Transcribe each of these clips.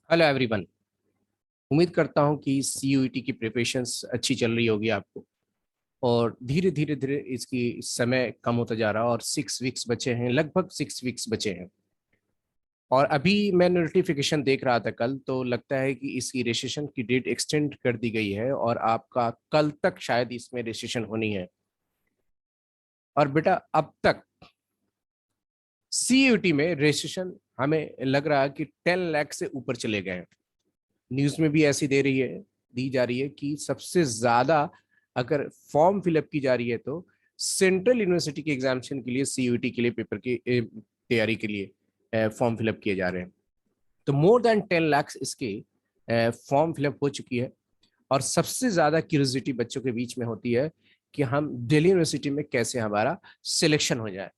Hello everyone. उम्मीद करता हूं कि सीयूईटी की प्रिपरेशंस अच्छी चल रही होगी आपको। और धीरे धीरे धीरे इसकी समय कम होता जा रहा है और 6 वीक्स बचे हैं, लगभग 6 वीक्स बचे हैं। और अभी मैं नोटिफिकेशन देख रहा था कल, तो लगता है कि इसकी रजिस्ट्रेशन की डेट एक्सटेंड कर दी गई है और आपका कल तक शायद इसमें रजिस्ट्रेशन होनी है। और बेटा, अब तक सीयूईटी में रजिस्ट्रेशन हमें लग रहा है कि 10 लाख से ऊपर चले गए हैं। न्यूज में भी ऐसी दी जा रही है कि सबसे ज्यादा अगर फॉर्म फिलअप की जा रही है तो सेंट्रल यूनिवर्सिटी के एग्जामिनेशन के लिए, सीयूईटी के लिए, पेपर की तैयारी के लिए फॉर्म फिलअप किए जा रहे हैं। तो मोर देन 10 लाख इसके फॉर्म फिलअप हो चुकी है। और सबसे ज्यादा क्यूरियोसिटी बच्चों के बीच में होती है कि हम दिल्ली यूनिवर्सिटी में कैसे हमारा सिलेक्शन हो जाए।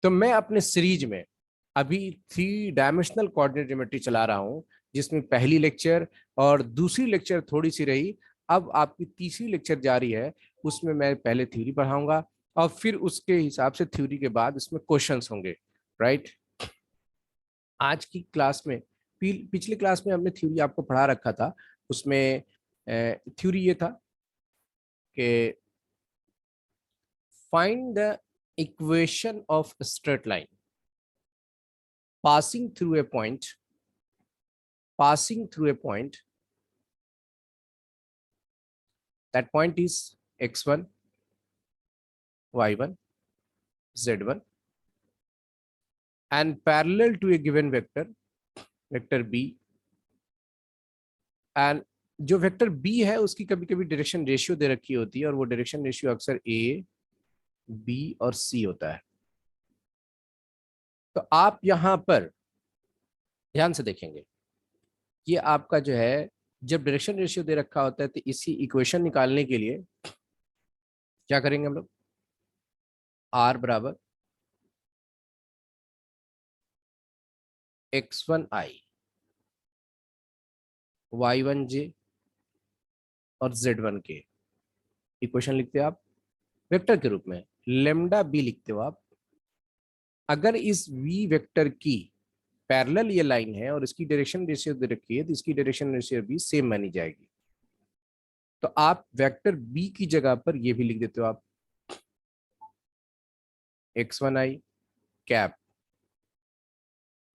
तो मैं अपने सीरीज में अभी 3 डायमेंशनल कोऑर्डिनेट ज्योमेट्री चला रहा हूं, जिसमें पहली लेक्चर और दूसरी लेक्चर थोड़ी सी रही। अब आपकी तीसरी लेक्चर जारी है, उसमें मैं पहले थ्योरी पढ़ाऊंगा और फिर उसके हिसाब से थ्योरी के बाद इसमें क्वेश्चंस होंगे। राइट। आज की क्लास में, पिछली क्लास में हमने थ्योरी आपको पढ़ा रखा था। उसमें थ्योरी ये था कि find the equation of straight line passing through a point passing through a point that point is x1, y1, z1 and parallel to a given vector b। And जो वेक्टर बी है उसकी कभी कभी direction ratio दे रखी होती है, और वो डायरेक्शन रेशियो अक्सर ए, बी और सी होता है। तो आप यहां पर ध्यान से देखेंगे, ये आपका जो है, जब डायरेक्शन रेशियो दे रखा होता है तो इसी इक्वेशन निकालने के लिए क्या करेंगे हम लोग? आर बराबर x1i, y1j और z1k इक्वेशन लिखते हो आप वेक्टर के रूप में। लेमडा बी लिखते हो आप। अगर इस वी वेक्टर की पैरेलल ये लाइन है और इसकी डायरेक्शन रेशियो दे रखी है, तो इसकी डायरेक्शन रेशियो भी सेम मानी जाएगी। तो आप वेक्टर बी की जगह पर ये भी लिख देते हो आप, x1i cap,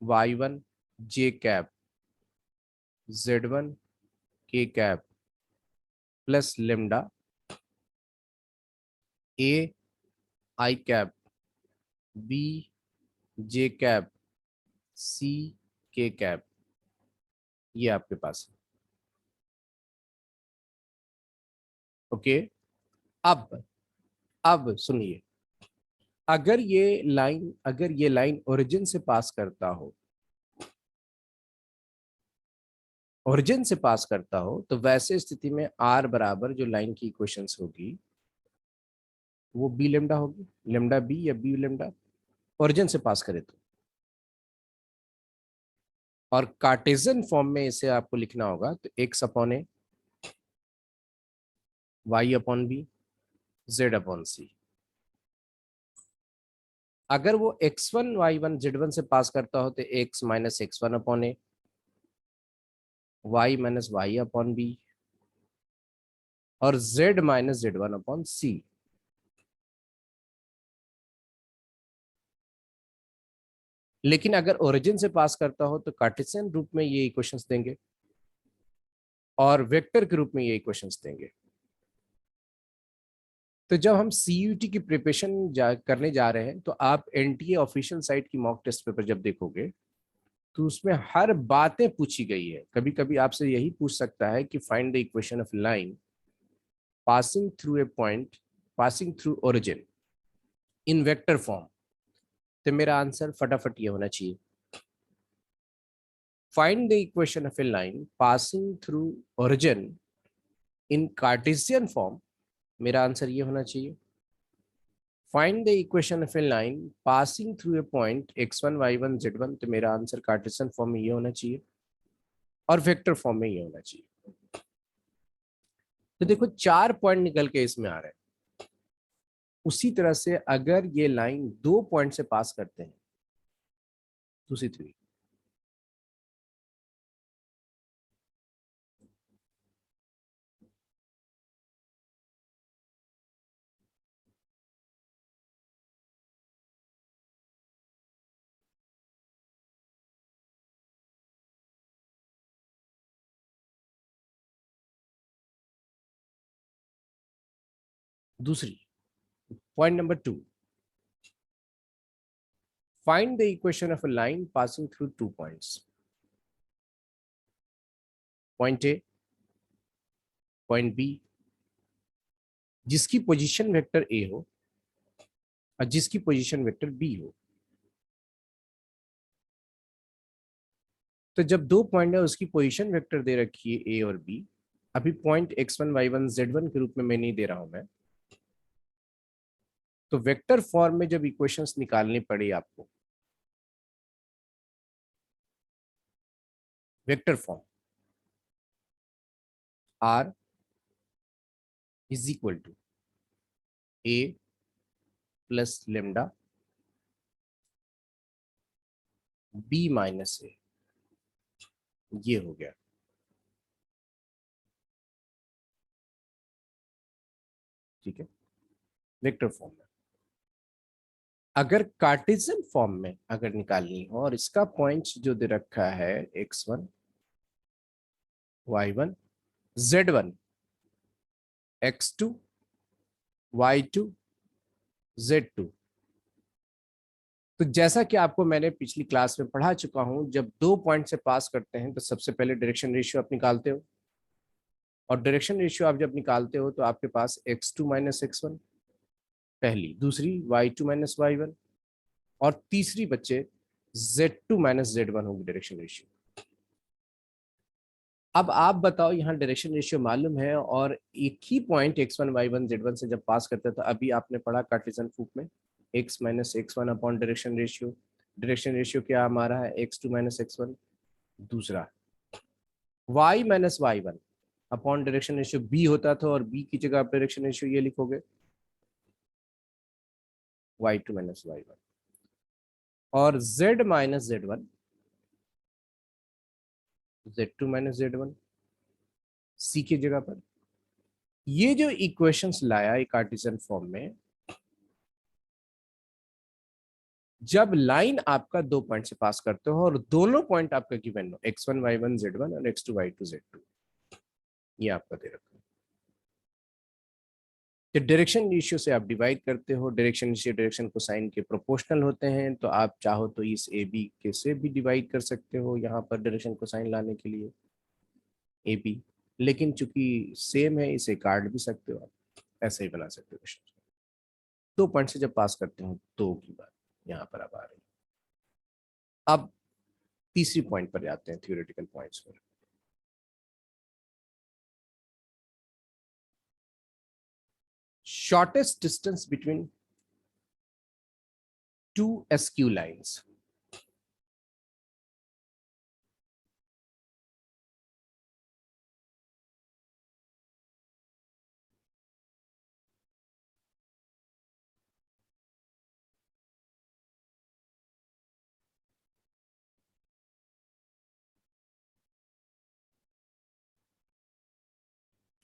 y1j cap, z1k cap plus lambda A I cap, B J cap, C K cap. ये आपके पास है। ओके। अब अब सुनिए, अगर ये लाइन ओरिजिन से पास करता हो, तो वैसे स्थिति में आर बराबर जो लाइन की इक्वेशंस होगी वो बी लेमडा होगी, लेमडा बी या बी लेमडा, ओरिजिन से पास करे तो। और कार्टेशियन फॉर्म में इसे आपको लिखना होगा तो x upon A, Y upon B, Z upon C. अगर वो x1 y1 z1 से पास करता हो तो x minus x1 upon a, y minus y upon b और z minus z1 upon c. लेकिन अगर ओरिजिन से पास करता हो तो कार्टेशियन रूप में ये इक्वेशंस देंगे और वेक्टर के रूप में ये इक्वेशंस देंगे। तो जब हम सीयूटी की प्रिपरेशन करने जा रहे हैं, तो आप एनटीए ऑफिशियल साइट की मॉक टेस्ट पेपर जब देखोगे तो उसमें हर बातें पूछी गई है। कभी कभी आपसे यही पूछ सकता है कि find the equation of line passing through a point, passing through origin in vector form. तो मेरा आंसर फटाफट ये होना चाहिए, find the equation of A line passing through origin in Cartesian form. मेरा आंसर ये होना चाहिए, find the equation of A line passing through a point x1 y1 z1। तो मेरा आंसर कार्टेशियन फॉर्म में ये होना चाहिए और वेक्टर फॉर्म में ये होना चाहिए। तो देखो, 4 पॉइंट निकल के इसमें आ रहे हैं। उसी तरह से अगर ये लाइन 2 पॉइंट से पास करते हैं, दूसरी थ्री, दूसरी, point number 2, find the equation of a line passing through 2 points. Point A, point B, जिसकी पोजीशन वेक्टर ए हो और जिसकी पोजीशन वेक्टर बी हो। तो जब दो पॉइंट है उसकी पोजीशन वेक्टर दे रखी है ए और बी, अभी पॉइंट x1 y1 z1 के रूप में मैं नहीं दे रहा हूं मैं, तो वेक्टर फॉर्म में जब इक्वेशंस निकालनी पड़ी आपको, vector form r is equal to a plus lambda b minus A, ये हो गया। ठीक है, वेक्टर फॉर्म में। अगर कार्टेशियन फॉर्म में अगर निकालनी हो और इसका पॉइंट्स जो दे रखा है x1 y1 z1 x2 y2 z2, तो जैसा कि आपको मैंने पिछली क्लास में पढ़ा चुका हूं, जब दो पॉइंट से पास करते हैं तो सबसे पहले डायरेक्शन रेशियो आप निकालते हो, और डायरेक्शन रेशियो आप जब निकालते हो तो आपके पास x2 माइनस x1 पहली, दूसरी y2 माइनस y1, और तीसरी बच्चे z2 माइनस z1 होगी डायरेक्शन रेशियो। अब आप बताओ, यहाँ डायरेक्शन रेशियो मालूम है और एक ही पॉइंट x1 y1 z1 से जब पास करते हैं, तो अभी आपने पढ़ा कार्टेशियन फॉर्म में x minus x1 upon direction ratio. Direction ratio क्या हमारा है, x2 माइनस x1। दूसरा, y minus y1 upon direction ratio b होता था, और b की जगह आप डायरेक्शन रेशियो ये लिखोगे y2 माइनस y1, और z minus z1 z2 minus z1 c की जगह पर। ये जो इक्वेशंस लाया एक कार्टेशियन फॉर्म में, जब लाइन आपका दो पॉइंट से पास करते हो और दोनों पॉइंट आपका गिवन हो x1 y1 z1 और x2 y2 z2, ये आपका दे रखा है, तो डायरेक्शन रेशियो से आप डिवाइड करते हो। डायरेक्शन रेशियो डायरेक्शन कोसाइन के प्रोपोर्शनल होते हैं, तो आप चाहो तो इस ए बी के से भी डिवाइड कर सकते हो यहाँ पर डायरेक्शन कोसाइन लाने के लिए ए बी, लेकिन चूंकि सेम है इसे काट भी सकते हो आप, ऐसे ही बना सकते हो क्वेश्चन। दो पॉइंट से जब पास करते हो दो की बात यहाँ पर अब आ रही है। अब तीसरी पॉइंट पर जाते हैं, थ्योरेटिकल पॉइंट्स पर। Shortest distance between two skew lines.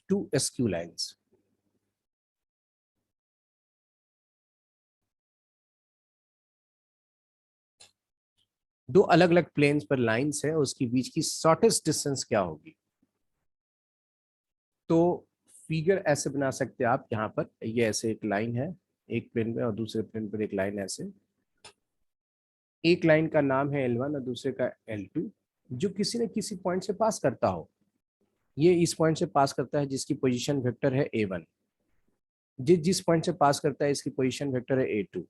Two skew lines, दो अलग अलग प्लेन्स पर लाइंस है, उसके बीच की शॉर्टेस्ट डिस्टेंस क्या होगी। तो फिगर ऐसे बना सकते हैं आप, यहाँ पर ये ऐसे एक लाइन है एक प्लेन में, और दूसरे प्लेन पर एक लाइन ऐसे, एक लाइन का नाम है L1 और दूसरे का L2, जो किसी न किसी पॉइंट से पास करता हो। ये इस पॉइंट से पास करता है जिसकी पोजीशन वेक्टर है A1, जिस पॉइंट से पास करता है इसकी पोजीशन वेक्टर है A2,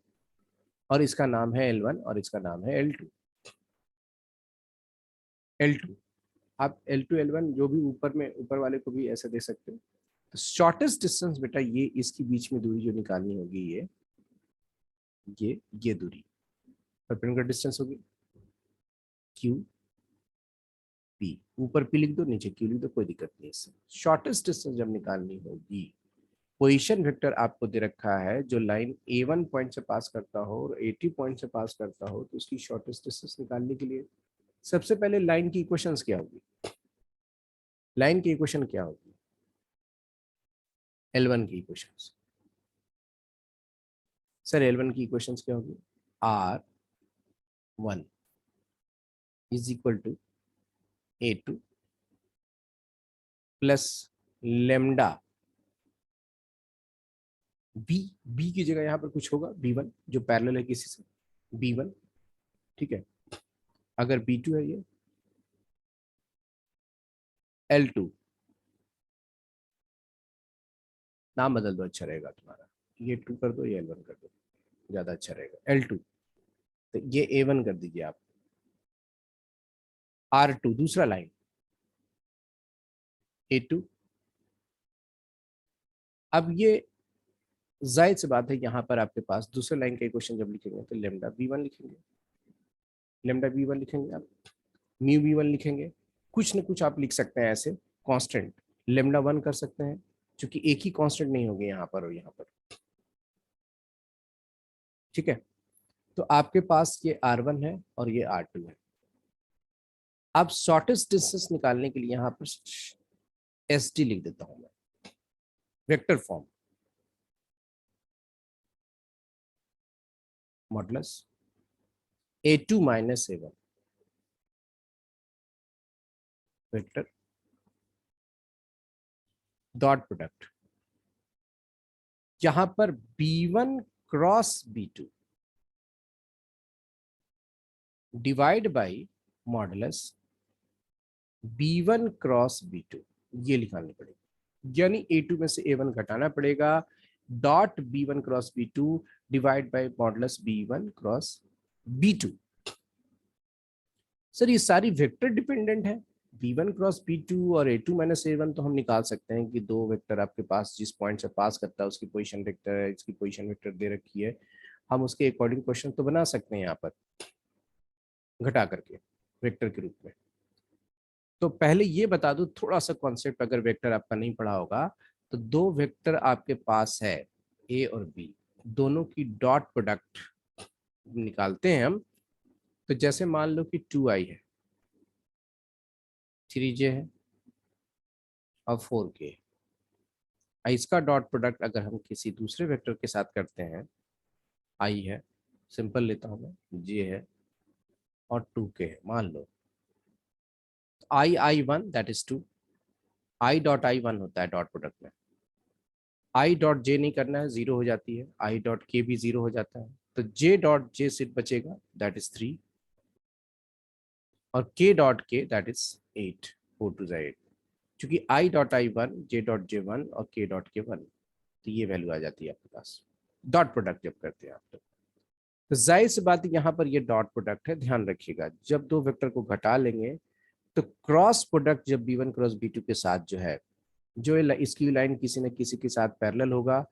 और इसका नाम है L1 और इसका नाम है L2। L2, आप L2 L1 जो भी ऊपर में, ऊपर वाले को भी ऐसे दे सकते हो। तो शॉर्टेस्ट डिस्टेंस बेटा ये इसकी बीच में दूरी जो निकालनी होगी, ये दूरी परपेंडिकुलर डिस्टेंस होगी क्यू पी। ऊपर पी लिख दो, नीचे क्यू लिख दो, कोई दिक्कत नहीं। इससे शॉर्टेस्ट डिस्टेंस जब निकालनी होगी, पोजीशन वेक्टर आपको दे रखा है, जो लाइन A1 पॉइंट से पास करता हो और A2 पॉइंट से पास करता हो, तो उसकी शॉर्टेस्ट डिस्टेंस निकालने के लिए सबसे पहले लाइन की इक्वेशंस क्या होगी, लाइन की इक्वेशन क्या होगी, L1 की इक्वेशंस। सर L1 की इक्वेशंस क्या होगी, R1 is equal to A2 plus lambda b, b की जगह यहाँ पर कुछ होगा B1 जो पैरेलल है किसी से, B1, ठीक है। अगर B2 है ये L2, नाम बदल दो अच्छा रहेगा तुम्हारा, ये 2 कर दो, ये L1 कर दो, ज्यादा अच्छा रहेगा, L2। तो ये A1 कर दीजिए आप, R2 दूसरा लाइन, A2। अब ये जाहिर सी बात है, यहाँ पर आपके पास दूसरे लाइन का इक्वेशन जब लिखेंगे तो लेमडा B1 लिखेंगे, लेमडा B1 लिखेंगे आप, म्यू B1 लिखेंगे, कुछ न कुछ आप लिख सकते हैं ऐसे कांस्टेंट, लेमडा 1 कर सकते हैं, क्योंकि एक ही कांस्टेंट नहीं होगी यहाँ पर और यहाँ पर, ठीक है। तो आपके पास ये R1 है और ये R2 है। अब शॉर्टेस्ट डिस्टेंस निकालने के लिए यहाँ पर SD लिख देता हूं मैं, vector form, modulus A2 minus A1 vector dot product, यहां पर B1 cross B2 divide by modulus B1 cross B2, ये लिखानी पड़ेगी, यानी A2 में से A1 घटाना पड़ेगा, dot B1 cross B2 divide by modulus B1 cross B2। Sir ये सारी वेक्टर डिपेंडेंट है, B1 क्रॉस B2 और A2 माइनस A1, तो हम निकाल सकते हैं कि दो वेक्टर आपके पास जिस पॉइंट से पास करता है उसकी पोजीशन वेक्टर है, इसकी पोजीशन वेक्टर दे रखी है, हम उसके अकॉर्डिंग क्वेश्चन तो बना सकते हैं यहाँ पर घटा करके वेक्टर के रूप में। तो पहले ये बता दूं थोड़ा सा कॉन्सेप्ट, अगर वेक्टर आपका नहीं पढ़ा होगा, तो दो वेक्टर आपके पास है A और B, दोनों की डॉट प्रोडक्ट निकालते हैं हम। तो जैसे मान लो कि 2i है, 3j है और 4k, इसका डॉट प्रोडक्ट अगर हम किसी दूसरे वेक्टर के साथ करते हैं, i है, सिंपल लेता हूं मैं, j है और 2k है मान लो, i1 that is 2, i dot i1 होता है डॉट प्रोडक्ट में, i डॉट j नहीं करना है, जीरो हो जाती है, i डॉट k भी जीरो हो जाता है, तो j डॉट j सिर्फ बचेगा दैट इज 3, और k dot k that is 8, 4 to 8, क्योंकि i dot i1, j dot j1 और k डॉट k1, तो ये वैल्यू आ जाती है आपके पास डॉट प्रोडक्ट जब करते हैं आप। तो जाहिर सी बात है यहाँ पर ये डॉट प्रोडक्ट है, ध्यान रखिएगा जब दो वेक्टर को घटा लेंगे तो क्रॉस प्रोडक्ट जब B1 क्रॉस B2 के साथ जो है, जो इसकी लाइन किसी न किसी के साथ पैरेलल होगा,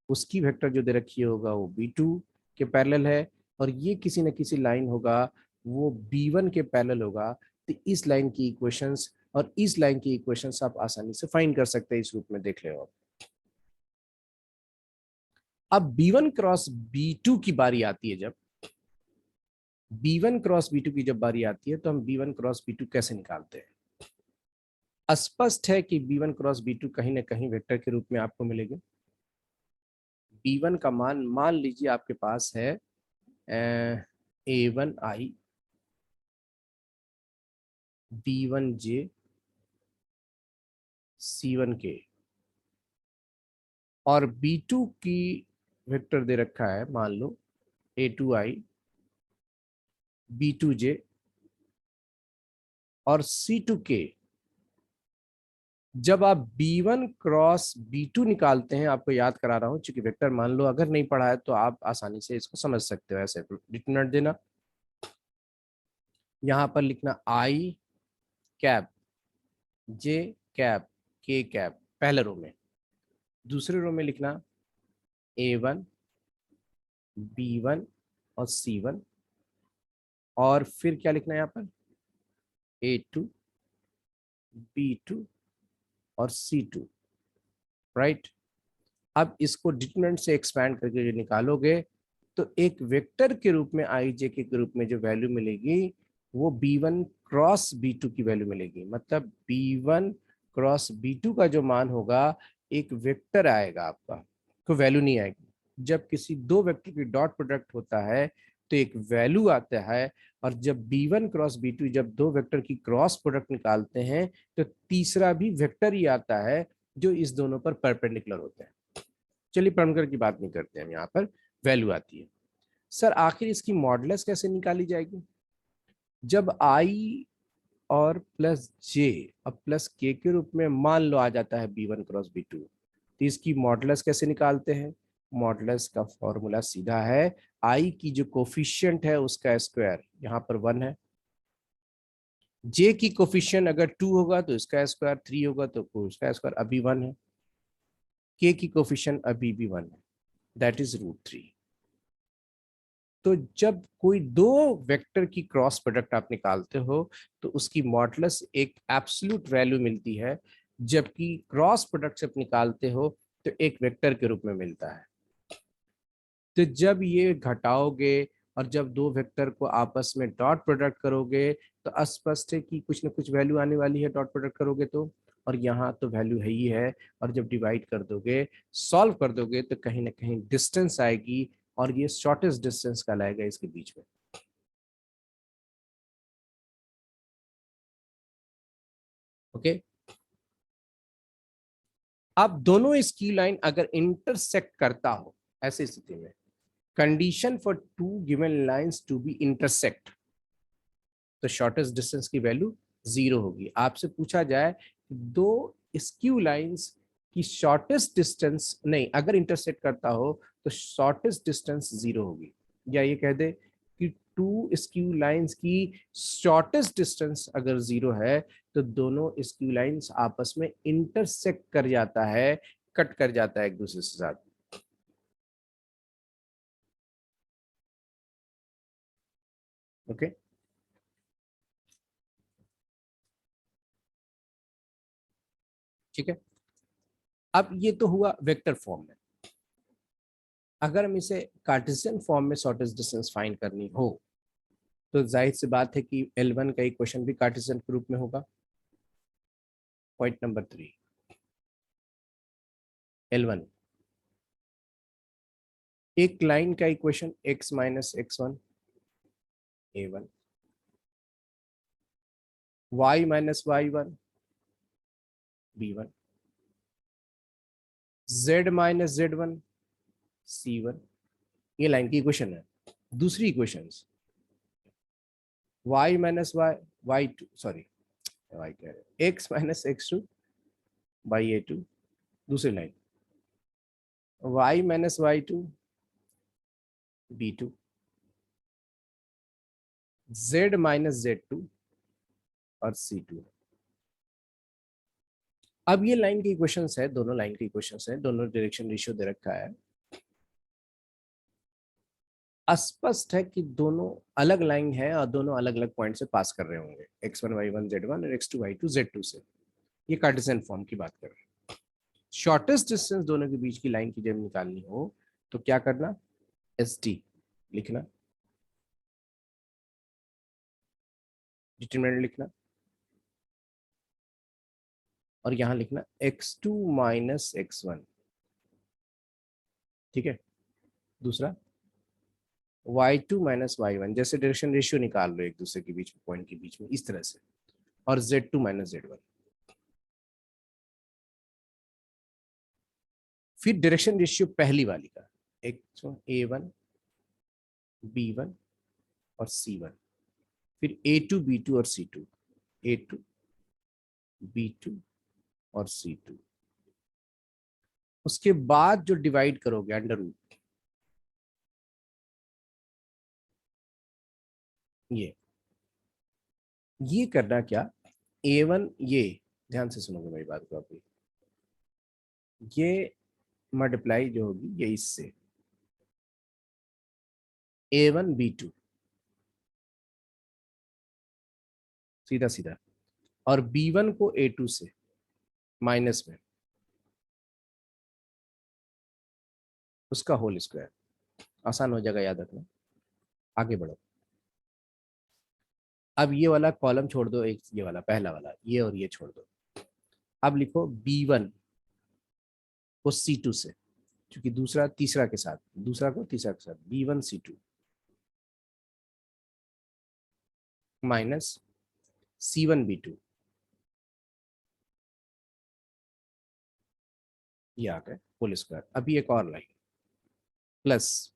उसकी वेक्टर जो दे रखी होगा वो B2 के पैरेलल है, और ये किसी न किसी लाइन होगा वो B1 के पैरेलल होगा। तो इस लाइन की इक्वेशंस और इस लाइन की इक्वेशंस आप आसानी से फाइंड कर सकते हैं, इस रूप में देख ले आप। अब B1 क्रॉस B2 की बारी आती है, जब B1 क्रॉस B2 की जब बारी आती है तो हम B1 क्रॉस B2 कैसे निकालते हैं। स्पष्ट है कि B1 क्रॉस B2 कहीं ना कहीं वेक्टर के रूप में आपको मिलेगी। B1 का मान मान लीजिए आपके पास है A1i, B1j, C1k, और B2 की वेक्टर दे रखा है मान लो A2i, B2j और C2k। जब आप B1 क्रॉस B2 निकालते हैं, आपको याद करा रहा हूं क्योंकि वेक्टर मान लो अगर नहीं पढ़ा है तो आप आसानी से इसको समझ सकते हो, ऐसे डिटरमिनेंट देना, यहां पर लिखना I cap, J cap, K cap पहले रो में, दूसरे रो में लिखना A1, B1 और C1, और फिर क्या लिखना है यहाँ पर A2, B2 और C2, राइट। अब इसको डिटरमिनेंट से एक्सपैंड करके जो निकालोगे तो एक वेक्टर के रूप में आई जे के रूप में जो वैल्यू मिलेगी वो B1 क्रॉस B2 की वैल्यू मिलेगी, मतलब B1 क्रॉस B2 का जो मान होगा एक वेक्टर आएगा आपका, कोई वैल्यू नहीं आएगी। जब किसी दो वेक्टर की डॉट प्रोडक्ट होता है तो एक वैल्यू आता है, और जब B1 क्रॉस B2 जब दो वेक्टर की क्रॉस प्रोडक्ट निकालते हैं तो तीसरा भी वेक्टर ही आता है जो इस दोनों पर परपेंडिकुलर होते हैं। चलिए parameter की बात नहीं करते हम, यहाँ पर वैल्यू आती है। सर आखिर इसकी मॉडुलस कैसे निकाली जाएगी? जब आई और प्लस जे और प्लस के रूप में मान लो आ जाता है B1 क्रॉस B2, तो इसकी मॉडुलस कैसे निकालते हैं? मॉडुलस का फॉर्मूला सीधा है, आई की जो कोफिशिएंट है उसका स्क्वायर, यहाँ पर 1 है, जे की कोफिशिएंट अगर 2 होगा तो इसका स्क्वायर, 3 होगा तो उसका स्क्वायर, अभी 1 है, के की कोफिशिएंट अभी भी 1 है, दैट इज √3। तो जब कोई दो वेक्टर की क्रॉस प्रोडक्ट आप निकालते हो तो उसकी मॉडुलस एक एब्सोल्यूट वैल्यू मिलती है, जबकि क्रॉस प्रोडक्ट जब निकालते हो तो एक वेक्टर के रूप में मिलता है। तो जब ये घटाओगे और जब दो वेक्टर को आपस में डॉट प्रोडक्ट करोगे तो स्पष्ट है कि कुछ ना कुछ वैल्यू आने वाली है डॉट प्रोडक्ट करोगे तो, और यहाँ तो वैल्यू है ही है। और जब डिवाइड कर दोगे, सॉल्व कर दोगे, तो कहीं ना कहीं डिस्टेंस आएगी और ये शॉर्टेस्ट डिस्टेंस कहलाएगा इसके बीच में। ओके, अब दोनों स्क्यू लाइन अगर इंटरसेक्ट करता हो, ऐसी स्थिति में condition for two given lines to be intersect, तो शॉर्टेस्ट डिस्टेंस की वैल्यू 0 होगी। आपसे पूछा जाए दो स्क्यू लाइंस की शॉर्टेस्ट डिस्टेंस, नहीं अगर इंटरसेक्ट करता हो तो शॉर्टेस्ट डिस्टेंस 0 होगी, या ये कह दे कि टू स्क्यू लाइंस की शॉर्टेस्ट डिस्टेंस अगर 0 है तो दोनों स्क्यू लाइंस आपस में इंटरसेक्ट कर जाता है, कट कर जाता है एक दूसरे के साथ। ओके, ठीक है। अब ये तो हुआ वेक्टर फॉर्म में। अगर हम इसे कार्टेशियन फॉर्म में शॉर्टेस्ट डिस्टेंस फाइंड करनी हो तो जाहिर सी बात है कि L1 का इक्वेशन भी कार्टेशियन के रूप में होगा। पॉइंट नंबर 3, L1 एक लाइन का equation x minus x1 A1, y minus y1 B1, z minus z1 C1, ये लाइन की इक्वेशन है। दूसरी equation y minus y2, sorry y कह रहे x minus x2 by A2, दूसरी line y minus y2 B2, z minus z2 और C2। अब ये लाइन की इक्वेशंस है, दोनों लाइन की इक्वेशंस है, दोनों डायरेक्शन रेशियो दे रखा है। स्पष्ट है कि दोनों अलग लाइन है और दोनों अलग अलग पॉइंट से पास कर रहे होंगे, x1 y1 z1 और x2 y2 z2 से। ये कार्टेशियन फॉर्म की बात कर रहे हैं। शॉर्टेस्ट डिस्टेंस दोनों के बीच की लाइन की जब निकालनी हो तो क्या करना, ST लिखना, डिटरमिनेंट लिखना, और यहां लिखना x2 माइनस x1, ठीक है। दूसरा y2 माइनस y1, जैसे डायरेक्शन रेशियो निकाल लो एक दूसरे के बीच में, पॉइंट के बीच में, इस तरह से, और z2 माइनस z1। फिर डायरेक्शन रेशियो पहली वाली का, एक A1 B1 और C1, फिर A2 B2 और C2, A2 B2 और C2। उसके बाद जो डिवाइड करोगे अंडर रूट, ये करना क्या, A1 ये, ध्यान से सुनोगे मेरी बात को अभी, ये मल्टीप्लाई जो होगी ये इससे A1 B2, सीधा सीधा, और B1 को A2 से माइनस में, उसका होल स्क्वायर। आसान हो जाएगा याद रखना। आगे बढ़ो। अब ये वाला कॉलम छोड़ दो, एक ये वाला पहला वाला, ये और ये छोड़ दो। अब लिखो B1 को C2 से, क्योंकि दूसरा तीसरा के साथ, दूसरा को तीसरा के साथ, B1 C2 minus C1 B2, ये आ गए। Whole square. अभी एक और लाइन प्लस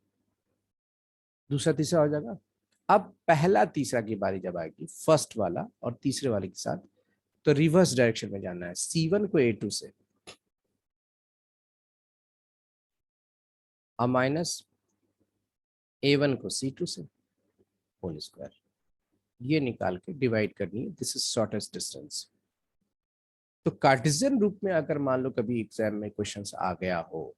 दूसरा तीसरा हो जाएगा। अब पहला तीसरा की बारी जब आएगी फर्स्ट वाला और तीसरे वाले के साथ, तो रिवर्स डायरेक्शन में जाना है। C1 को A2 से और माइनस A1 को C2 से होल स्क्वायर, ये निकाल के डिवाइड करनी है। This is shortest distance. तो कार्टेशियन रूप में अगर मान लो कभी एग्जाम में क्वेश्चंस आ गया हो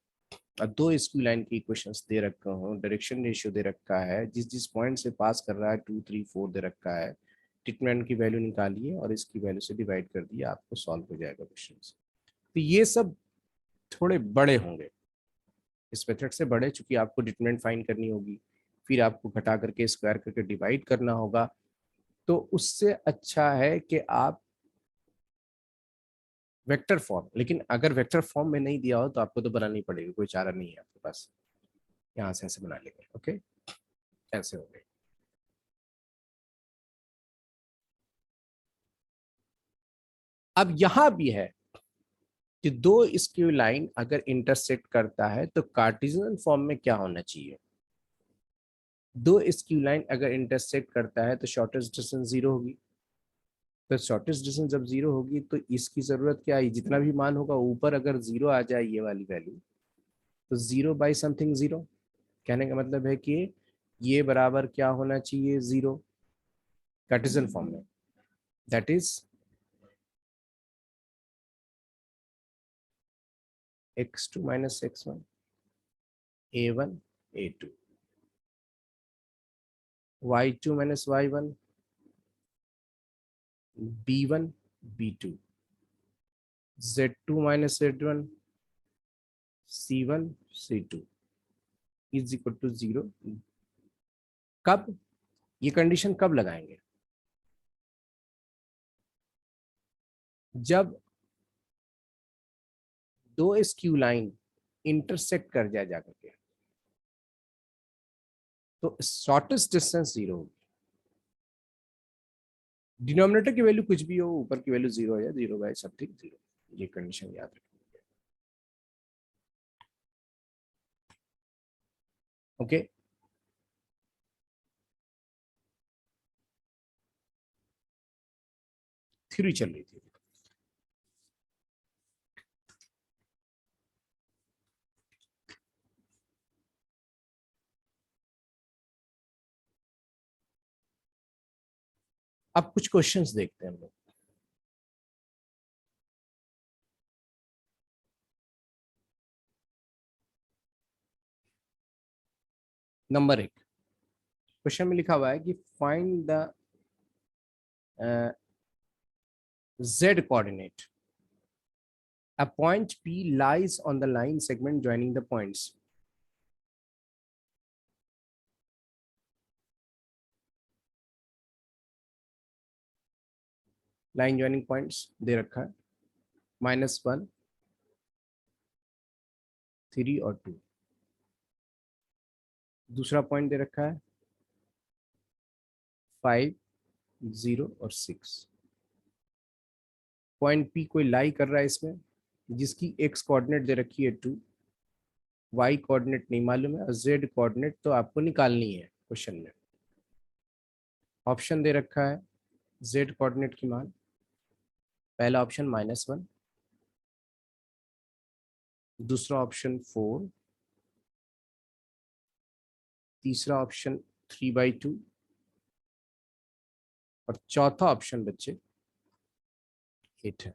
और दो स्क्यू लाइन की इक्वेशंस दे रखा हो, डायरेक्शन रेशियो दे रखा है, जिस जिस पॉइंट से पास कर रहा है 2 3 4 दे रखा है, ट्रीटमेंट की वैल्यू निकालिए और इसकी वैल्यू से डिवाइड कर दिए, आपको सॉल्व हो जाएगा क्वेश्चन। तो ये सब थोड़े बड़े होंगे, इस मेथड से बड़े, चूंकि आपको डिटरमिनेंट फाइंड करनी होगी, फिर आपको घटा करके स्क्वायर करके डिवाइड करना होगा। तो उससे अच्छा है कि आप वेक्टर फॉर्म, लेकिन अगर वेक्टर फॉर्म में नहीं दिया हो तो आपको तो बनानी पड़ेगी, कोई चारा नहीं है आपके पास। यहाँ से ऐसे बना लेंगे, ओके, ऐसे हो गए। अब यहां भी है कि दो स्क्यू लाइन अगर इंटरसेक्ट करता है तो कार्टेशियन फॉर्म में क्या होना चाहिए। दो स्क्यू लाइन अगर इंटरसेक्ट करता है तो शॉर्टेस्ट डिस्टेंस जीरो होगी। तो शॉर्टेस्ट डिस्टेंस जब जीरो होगी तो इसकी जरूरत क्या है, जितना भी मान होगा ऊपर अगर जीरो आ जाए ये वाली वैल्यू, तो जीरो बाई समथिंग जीरो। कहने का मतलब है कि ये बराबर क्या होना चाहिए, जीरो, कार्टेशियन फॉर्म में। That is x2 minus x1, a1 a2, y2 minus y1, b1 b2, z2 minus z1, c1 c2 is equal to zero. कब, ये कंडीशन कब लगाएंगे, जब दो स्क्यू लाइन इंटरसेक्ट कर जाए जाकर के, तो शॉर्टेस्ट डिस्टेंस जीरो होगी। डिनोमिनेटर की वैल्यू कुछ भी हो, ऊपर की वैल्यू जीरो है, जीरो बाय समथिंग जीरो, ये कंडीशन याद रखिए। ओके, थ्योरी चल रही थी। अब कुछ क्वेश्चंस देखते हैं हम लोग। नंबर 1 क्वेश्चन में लिखा हुआ है कि find the z coordinate. A point P lies on the line segment joining the points. Line joining points दे रखा है, -1 3 और 2। दूसरा पॉइंट दे रखा है 5 0 और 6। पॉइंट पी कोई लाई कर रहा है इसमें, जिसकी एक्स कोऑर्डिनेट दे रखी है 2, वाई कोऑर्डिनेट नहीं मालूम है और जेड कोऑर्डिनेट तो आपको निकालनी है क्वेश्चन में। ऑप्शन दे रखा है जेड कोऑर्डिनेट की मान, पहला ऑप्शन -1, दूसरा ऑप्शन 4, तीसरा ऑप्शन 3/2 और चौथा ऑप्शन बच्चे 8 है।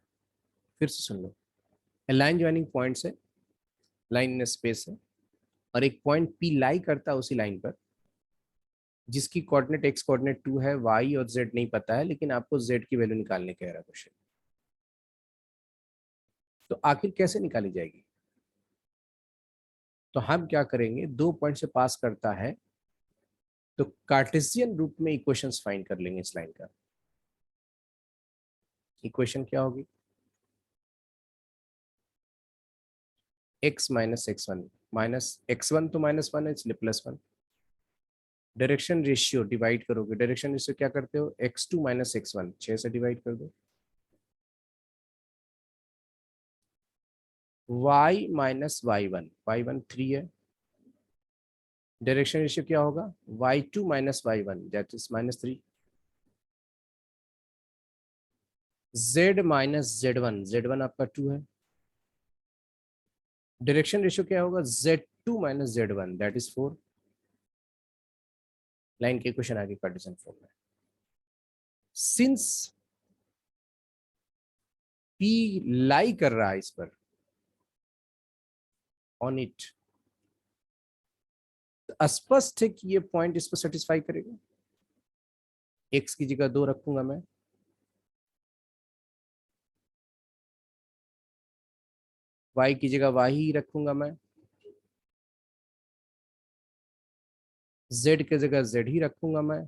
फिर से सुन लो, लाइन ज्वाइनिंग पॉइंट है, लाइन में स्पेस है और एक पॉइंट पी लाई करता है उसी लाइन पर, जिसकी कोऑर्डिनेट एक्स कोऑर्डिनेट 2 है, वाई और जेड नहीं पता है, लेकिन आपको जेड की वैल्यू निकालने कह रहा है क्वेश्चन। तो आखिर कैसे निकाली जाएगी, तो हम क्या करेंगे, दो पॉइंट से पास करता है तो कार्टेशियन रूप में इक्वेशंस फाइंड कर लेंगे इस लाइन का। इक्वेशन क्या होगी, x minus x1 minus x1 तो -1 है इसलिए +1। डायरेक्शन रेशियो डिवाइड करोगे, डायरेक्शन रेशियो क्या करते हो, x2 माइनस x1 6 से डिवाइड कर दो, y माइनस y1 3 है। डायरेक्शन रेशियो क्या होगा, y2 minus y1 that is -3। z minus z1 आपका 2 है। डायरेक्शन रेशियो क्या होगा, z2 minus z1 that is 4। Line के क्वेश्चन आगे कार्टेशियन फॉर्म में। सिंस p लाई कर रहा है इस पर, ऑन इट, स्पष्ट है कि ये पॉइंट इस पर सेटिस्फाई करेगा। x की जगह 2 रखूंगा मैं, y की जगह y ही रखूंगा मैं, z की जगह z ही रखूंगा मैं।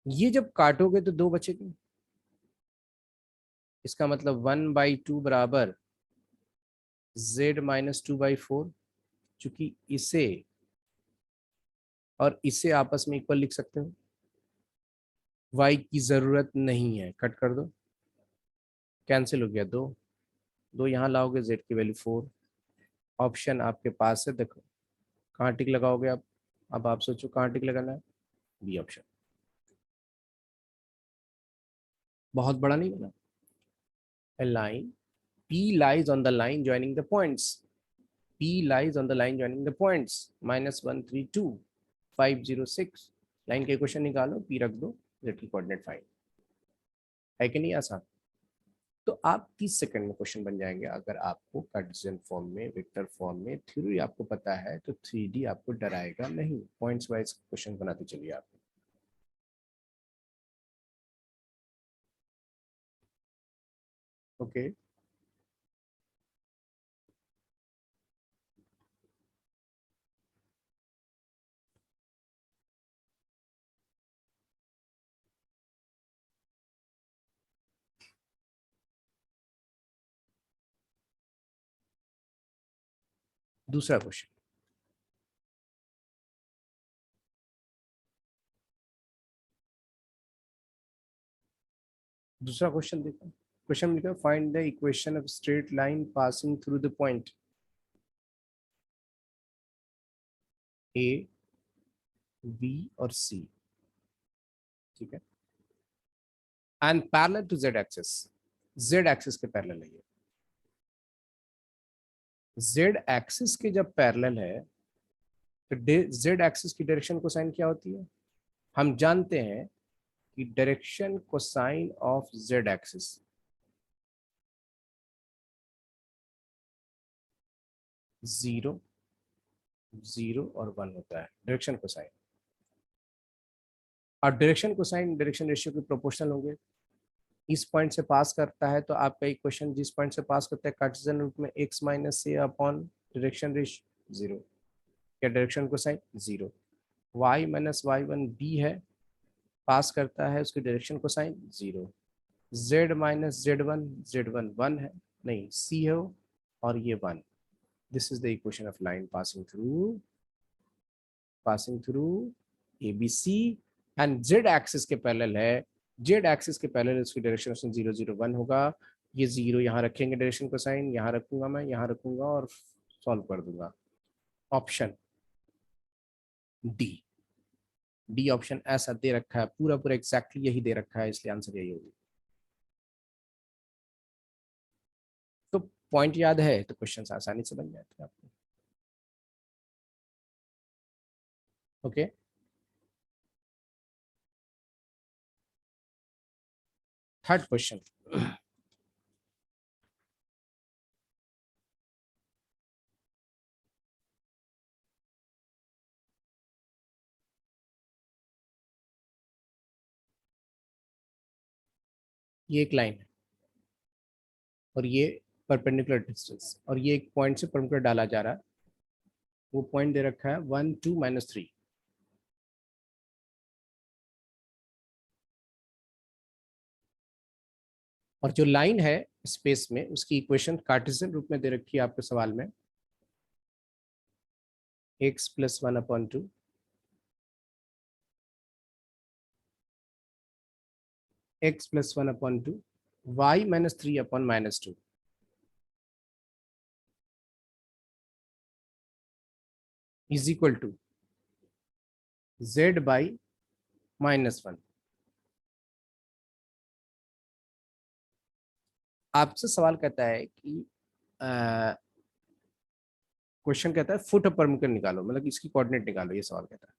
ये जब काटोगे तो 2 बचेगी। इसका मतलब 1/2 बराबर z माइनस 2/4। चूंकि इसे और इसे आपस में इक्वल लिख सकते हो, y की जरूरत नहीं है, कट कर दो, कैंसिल हो गया। 2 2 यहाँ लाओगे, z की वैल्यू 4। ऑप्शन आपके पास है, देखो कहाँ टिक लगाओगे आप। अब आप सोचो कहाँ टिक लगाना है, बी ऑप्शन। बहुत बड़ा नहीं बना। A line P lies on the line joining the points. P lies on the line joining the points. -1 3 2 5 0 6। Line के क्वेश्चन निकालो, P रख दो, Z की कोऑर्डिनेट फाइंड। है कि नहीं आसान। तो आप 30 सेकंड में क्वेश्चन बन जाएंगे अगर आपको कार्टेशियन फॉर्म में, वेक्टर फॉर्म में थ्योरी आपको पता है तो 3D आपको डराएगा नहीं। पॉइंट्स वाइज क्वेश्चन बनाते चलिए आप। ओके दूसरा क्वेश्चन। दूसरा क्वेश्चन देखो। क्वेश्चन में लिखा find the equation of straight line passing through the point a, b और सी। ठीक है, and parallel to z axis. Z axis के पैरेलल है ये। जेड एक्सिस के जब पैरेलल है तो जेड एक्सिस की डायरेक्शन कोसाइन क्या होती है, हम जानते हैं कि direction cosine of z axis 0 0 और 1 होता है डायरेक्शन कोसाइन। और डायरेक्शन कोसाइन डायरेक्शन रेशियो के प्रोपोर्शनल होंगे। इस पॉइंट से पास करता है तो आपका इक्वेशन जिस पॉइंट से पास करता है कार्टेशियन रूप में x माइनस ए अपॉन डायरेक्शन रेशियो 0, या direction cosine 0। y minus y1 b है, पास करता है उसकी direction cosine 0। z minus z1 1 है, नहीं c है वो, और ये 1। This is the equation of line passing through ABC and z axis के पैरेलल है। z एक्सिस के पैरेलल उसकी डायरेक्शन 0 0 1 होगा। ये 0 यहाँ रखेंगे, डायरेक्शन को साइन यहाँ रखूंगा मैं, यहाँ रखूंगा और सॉल्व कर दूंगा। Option D. डी ऑप्शन ऐसा दे रखा है, पूरा पूरा एग्जैक्टली यही दे रखा है, इसलिए आंसर यही होगी। तो पॉइंट याद है तो क्वेश्चन आसानी से बन जाते हैं आपको। Okay third question. ये एक लाइन है और ये परपेंडिकुलर डिस्टेंस, और ये एक पॉइंट से परपेंडिकुलर डाला जा रहा है। वो पॉइंट दे रखा है 1 2 -3। और जो लाइन है स्पेस में उसकी इक्वेशन कार्टेशियन रूप में दे रखी है आपके सवाल में, x plus 1/2 x plus 1/2 y minus 3 upon minus 2 is equal to z by minus 1। आपसे सवाल कहता है कि क्वेश्चन कहता है फुट परमिटर निकालो, मतलब इसकी कोऑर्डिनेट निकालो, ये सवाल कहता है।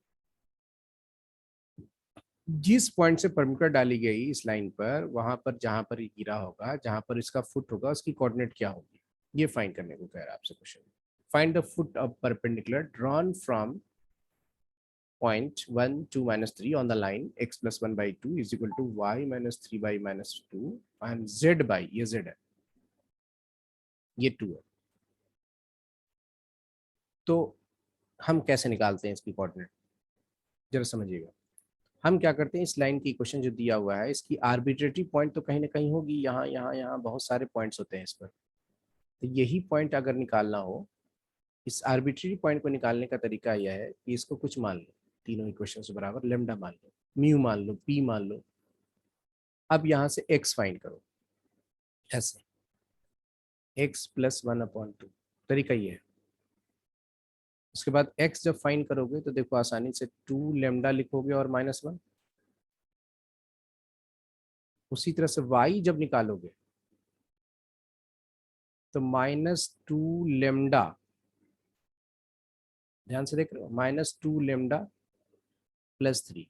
जिस पॉइंट से परमिटर डाली गई इस लाइन पर, वहां पर जहां पर ये गिरा होगा, जहां पर इसका फुट होगा, उसकी कोऑर्डिनेट क्या होगी, ये फाइंड करने को कह रहा है आपसे question. Find the foot of perpendicular drawn from point 1 2 minus 3 on the line x plus 1 by 2 is equal to y minus 3 by minus 2 and z by, ये z है, ये 2 है। तो हम कैसे निकालते हैं इसकी कोऑर्डिनेट, जरा समझिएगा। हम क्या करते हैं, इस लाइन की इक्वेशन जो दिया हुआ है, इसकी आर्बिट्रेटरी पॉइंट तो कहीं ना कहीं होगी, यहाँ यहाँ यहाँ बहुत सारे पॉइंट्स होते हैं इस पर। तो यही पॉइंट अगर निकालना हो, इस आर्बिट्रेरी पॉइंट को निकालने का तरीका यह है कि इसको कुछ मान लो, तीनों इक्वेशन से बराबर, लेमडा मान लो, म्यू मान लो, पी मान लो। अब यहाँ से एक्स फाइंड करो, ऐसे एक्स प्लस 1/2, तरीका ये है। उसके बाद एक्स जब फाइंड करोगे तो देखो आसानी से 2 लेमडा लिखोगे और -1। उसी तरह से y जब निकालोगे तो -2 लेमडा, ध्यान से देख रहे हो, -2 लेमडा प्लस 3,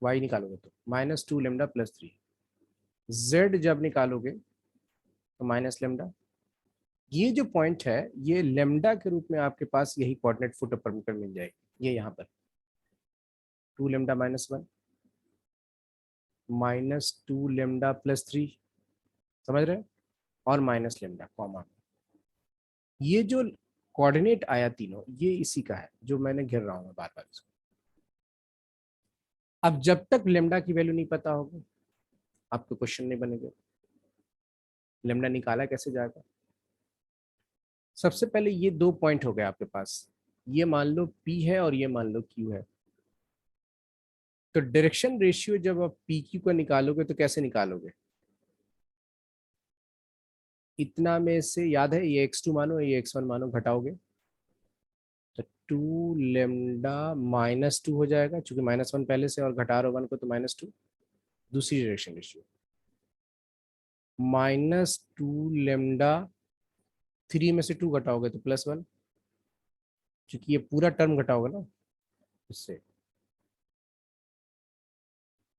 y निकालोगे तो -2 लेमडा प्लस 3। z जब निकालोगे तो माइनस लेमडा। ये जो पॉइंट है, ये लेमडा के रूप में आपके पास यही कोऑर्डिनेट फुट परमिटर मिल जाएगी, ये यहाँ पर 2 लेमडा -1 -2 लेमडा प्लस 3, समझ रहे हैं, और माइनस लेमडा कॉमा। ये जो कोऑर्डिनेट आया तीनों, ये इसी का है जो मैंने घेर रहा हूँ बार बार इसको। अब जब तक लेमडा की वैल्यू नहीं पता होगी, आपको क्वेश्चन नहीं बनेगा। लेमडा निकाला कैसे जाएगा? सबसे पहले ये 2 पॉइंट हो गए आपके पास, ये मान लो P है और ये मान लो Q है। तो डायरेक्शन रेशियो जब आप PQ का निकालोगे तो कैसे निकालोगे? इतना में से याद है, ये x2 मानो, ये x1 मानो, घटाओगे तो 2 लेमडा -2 हो जाएगा, चूंकि -1 पहले से और घटा रहे हो 1 को तो -2। दूसरी डायरेक्शन रेशियो -2 लेमडा, 3 में से 2 घटाओगे तो +1, क्योंकि ये पूरा टर्म घटाओगे ना इससे,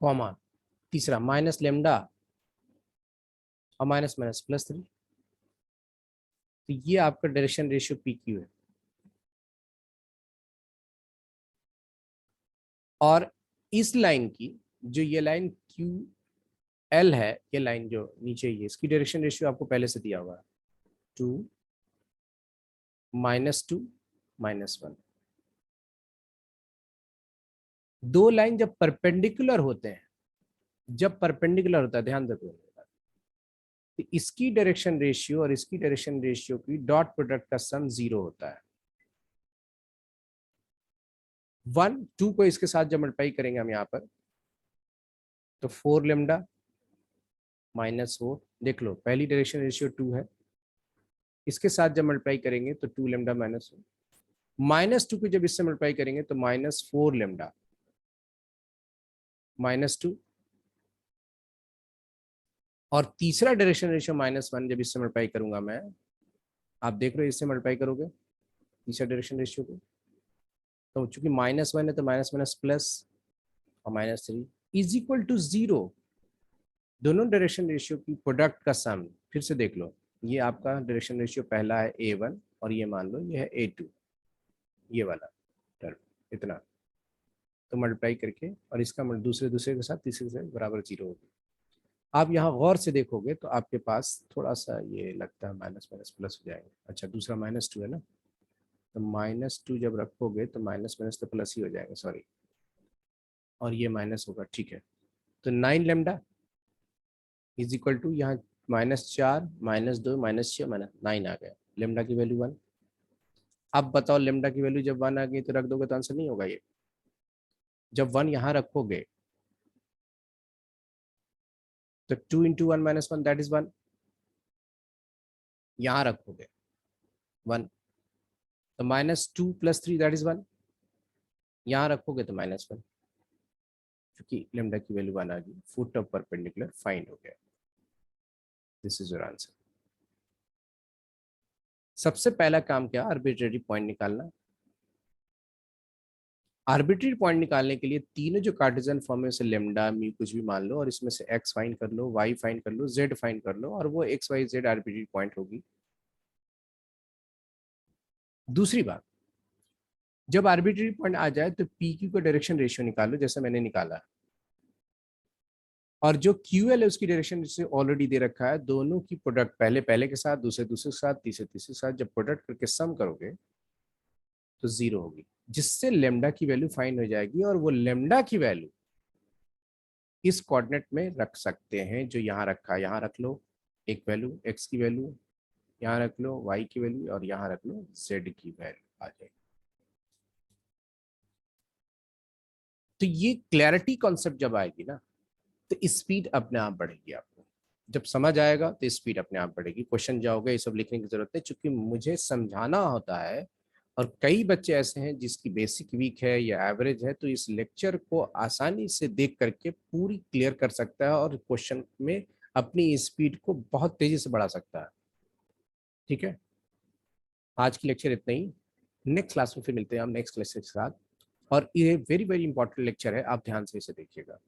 कॉमा। तीसरा माइनस लेमडा और माइनस माइनस +3। तो ये आपका डायरेक्शन रेशियो PQ है। और इस लाइन की, जो ये लाइन QL है, ये लाइन जो नीचे, ये इसकी डायरेक्शन रेशियो आपको पहले से दिया हुआ है, 2 -2 -1। दो लाइन जब परपेंडिकुलर होते हैं, जब परपेंडिकुलर होता है, ध्यान रखो, तो इसकी डायरेक्शन रेशियो और इसकी डायरेक्शन रेशियो की डॉट प्रोडक्ट का सम 0 होता है। 1 2 को इसके साथ जब मल्टीप्लाई करेंगे हम यहाँ पर, तो 4 लेमडा -4, देख लो पहली डायरेक्शन रेशियो 2 है, इसके साथ जब मल्टीप्लाई करेंगे तो 2 लेमडा -1, -2 को जब इससे मल्टीप्लाई करेंगे तो -4 लेमडा -2, और तीसरा डायरेक्शन रेशियो -1 जब इससे मल्टीप्लाई करूंगा मैं, आप देख रहे हो इससे मल्टीप्लाई करोगे तीसरा डायरेक्शन रेशियो को, तो चूंकि -1 है तो माइनस माइनस प्लस और -3 इज इक्वल टू 0। दोनों डायरेक्शन रेशियो की प्रोडक्ट का सम, फिर से देख लो, ये आपका डायरेक्शन रेशियो पहला है A1 और ये मान लो ये है A2, ये वाला टर्म इतना, तो मल्टीप्लाई करके और इसका दूसरे दूसरे के साथ तीसरे से बराबर 0 होगी। आप यहाँ गौर से देखोगे तो आपके पास थोड़ा सा ये लगता है माइनस माइनस प्लस हो जाएगा। अच्छा, दूसरा -2 है ना, तो -2 जब रखोगे तो माइनस माइनस तो प्लस ही हो जाएगा, सॉरी, और ये माइनस होगा, ठीक है। तो 9 लेमडा इज इक्वल टू, यहाँ -4 -2 -6 -9 आ गया, लेमडा की वैल्यू 1। अब बताओ लेमडा की वैल्यू जब 1 आ गई तो रख दोगे तो आंसर नहीं होगा ये। जब 1 यहाँ रखोगे तो 2 into 1 minus 1 that is 1, यहां रखोगे 1, तो -2 + 3 that is 1, यहां रखोगे तो -1, क्योंकि लेमडा की वैल्यू 1 आ गई, फुट ऑफ परपेंडिकुलर फाइंड हो गया। This is your answer. सबसे पहला काम क्या, आर्बिट्रेरी पॉइंट निकालना। आर्बिट्रेरी पॉइंट निकालने के लिए तीनों जो कार्टेशियन फॉर्म है, उसे लेमडा म्यू कुछ भी मान लो, और इसमें से एक्स फाइंड कर लो, वाई फाइंड कर लो, जेड फाइंड कर लो, और वो x y z arbitrary point होगी। दूसरी बात, जब आर्बिट्रेरी पॉइंट आ जाए तो पी क्यू का डायरेक्शन रेशियो निकालो, जैसे मैंने निकाला, और जो क्यू एल है उसकी डायरेक्शन जिसे ऑलरेडी दे रखा है, दोनों की प्रोडक्ट पहले पहले के साथ, दूसरे दूसरे के साथ, तीसरे तीसरे के साथ जब प्रोडक्ट करके सम करोगे तो 0 होगी, जिससे लेमडा की वैल्यू फाइंड हो जाएगी। और वो लेमडा की वैल्यू इस कोऑर्डिनेट में रख सकते हैं जो यहाँ रखा है, यहाँ रख लो एक वैल्यू एक्स की वैल्यू, यहाँ रख लो वाई की वैल्यू, और यहाँ रख लो जेड की वैल्यू आ जाएगी। तो ये क्लैरिटी कॉन्सेप्ट जब आएगी ना, तो स्पीड अपने आप बढ़ेगी। आपको जब समझ आएगा तो स्पीड अपने आप बढ़ेगी। क्वेश्चन जाओगे ये सब लिखने की जरूरत है, क्योंकि मुझे समझाना होता है, और कई बच्चे ऐसे हैं जिसकी बेसिक वीक है या एवरेज है, तो इस लेक्चर को आसानी से देख करके पूरी क्लियर कर सकता है और क्वेश्चन में अपनी स्पीड को बहुत तेजी से बढ़ा सकता है। ठीक है, आज की लेक्चर इतना ही। नेक्स्ट क्लास में फिर मिलते हैं हम नेक्स्ट लेक्चर के साथ, और ये वेरी वेरी इंपॉर्टेंट लेक्चर है, आप ध्यान से इसे देखिएगा।